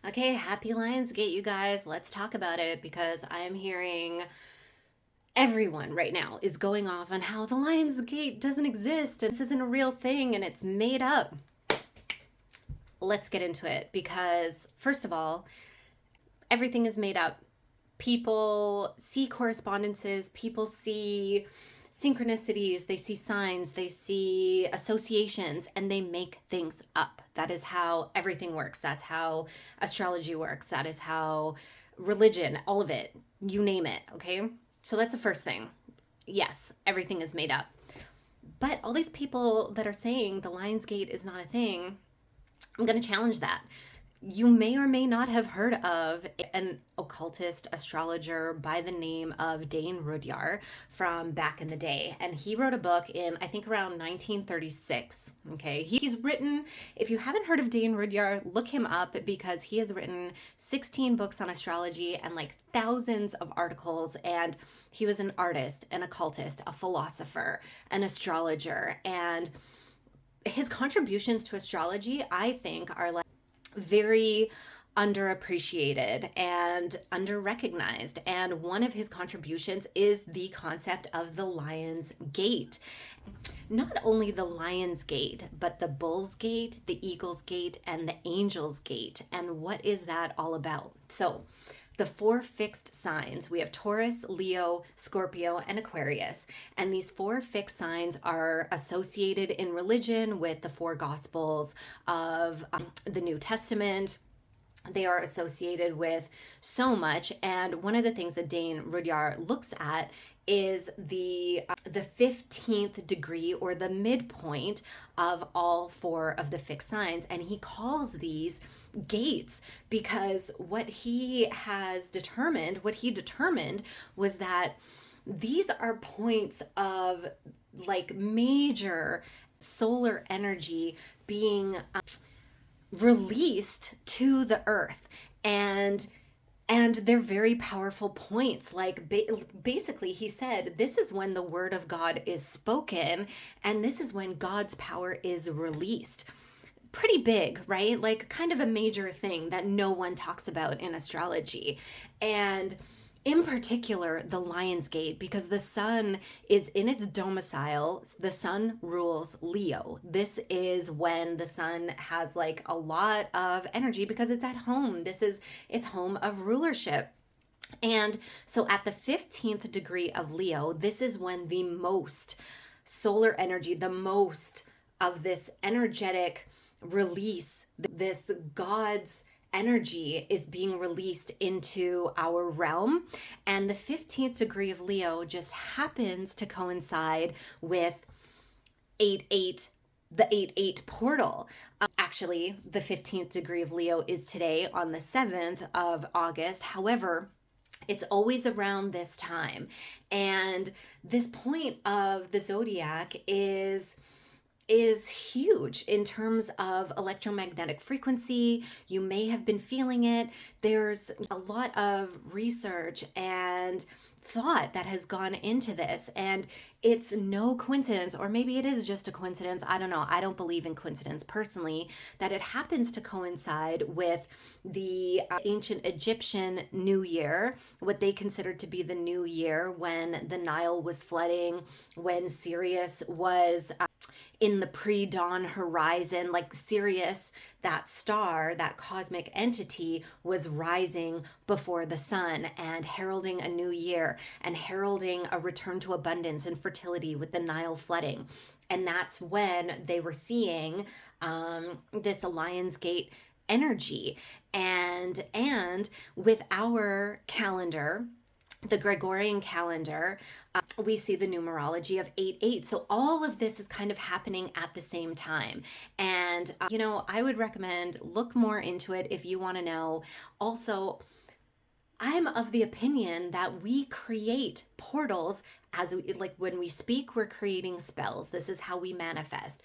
Okay, happy Lionsgate, you guys. Let's talk about it because I am hearing everyone right now is going off on how the Lionsgate doesn't exist and this isn't a real thing and it's made up. Let's get into it because, first of all, everything is made up. People see correspondences, people see synchronicities, they see signs, they see associations, and they make things up. That is how everything works. That's how astrology works. That is how religion, all of it, you name it, okay? So that's the first thing. Yes, everything is made up. But all these people that are saying the Lionsgate is not a thing, I'm going to challenge that. You may or may not have heard of an occultist astrologer by the name of Dane Rudyard from back in the day. And he wrote a book in, I think, around 1936. Okay. He's written, if you haven't heard of Dane Rudyard, look him up because he has written 16 books on astrology and like thousands of articles. And he was an artist, an occultist, a philosopher, an astrologer. And his contributions to astrology, I think, are like very underappreciated and underrecognized. And one of his contributions is the concept of the Lion's Gate. Not only the Lion's Gate, but the Bull's Gate, the Eagle's Gate, and the Angel's Gate. And what is that all about? So, the four fixed signs. We have Taurus, Leo, Scorpio, and Aquarius. And these four fixed signs are associated in religion with the four gospels of the New Testament. They are associated with so much. And one of the things that Dane Rudyard looks at is the 15th degree, or the midpoint of all four of the fixed signs, and he calls these gates because what he determined was that these are points of like major solar energy being released to the earth, and they're very powerful points. Like basically he said this is when the word of God is spoken, and this is when God's power is released. Pretty big, right? Like kind of a major thing that no one talks about in astrology. And in particular, the Lion's Gate, because the sun is in its domicile. The sun rules Leo. This is when the sun has like a lot of energy because it's at home. This is its home of rulership. And so at the 15th degree of Leo, this is when the most solar energy, the most of this energetic release, this God's energy is being released into our realm. And the 15th degree of Leo just happens to coincide with 8-8, the 8-8 portal. Actually, the 15th degree of Leo is today on the 7th of August. However, it's always around this time. And this point of the zodiac is huge in terms of electromagnetic frequency. You may have been feeling it. There's a lot of research and thought that has gone into this, and it's no coincidence, or maybe it is just a coincidence. I don't know. I don't believe in coincidence personally, that it happens to coincide with the ancient Egyptian New Year, what they considered to be the new year, when the Nile was flooding, when Sirius was in the pre-dawn horizon. Like Sirius, that star, that cosmic entity, was rising before the sun and heralding a new year and heralding a return to abundance and fertility with the Nile flooding. And that's when they were seeing this Lionsgate energy. And with our calendar, the Gregorian calendar, we see the numerology of 8-8. So all of this is kind of happening at the same time. And, I would recommend look more into it if you want to know. Also, I'm of the opinion that we create portals as we, like when we speak, we're creating spells. This is how we manifest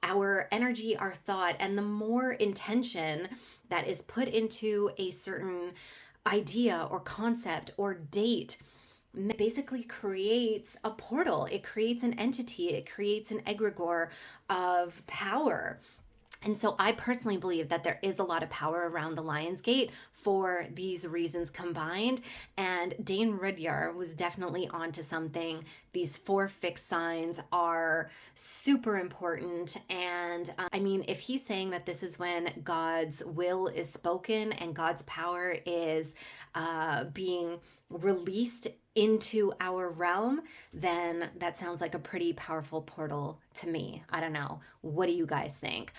our energy, our thought, and the more intention that is put into a certain idea or concept or date basically creates a portal. It creates an entity. It creates an egregore of power. And so I personally believe that there is a lot of power around the Lion's Gate for these reasons combined. And Dane Rudyard was definitely onto something. These four fixed signs are super important. And I mean, if he's saying that this is when God's will is spoken and God's power is being released into our realm, then that sounds like a pretty powerful portal to me. I don't know. What do you guys think?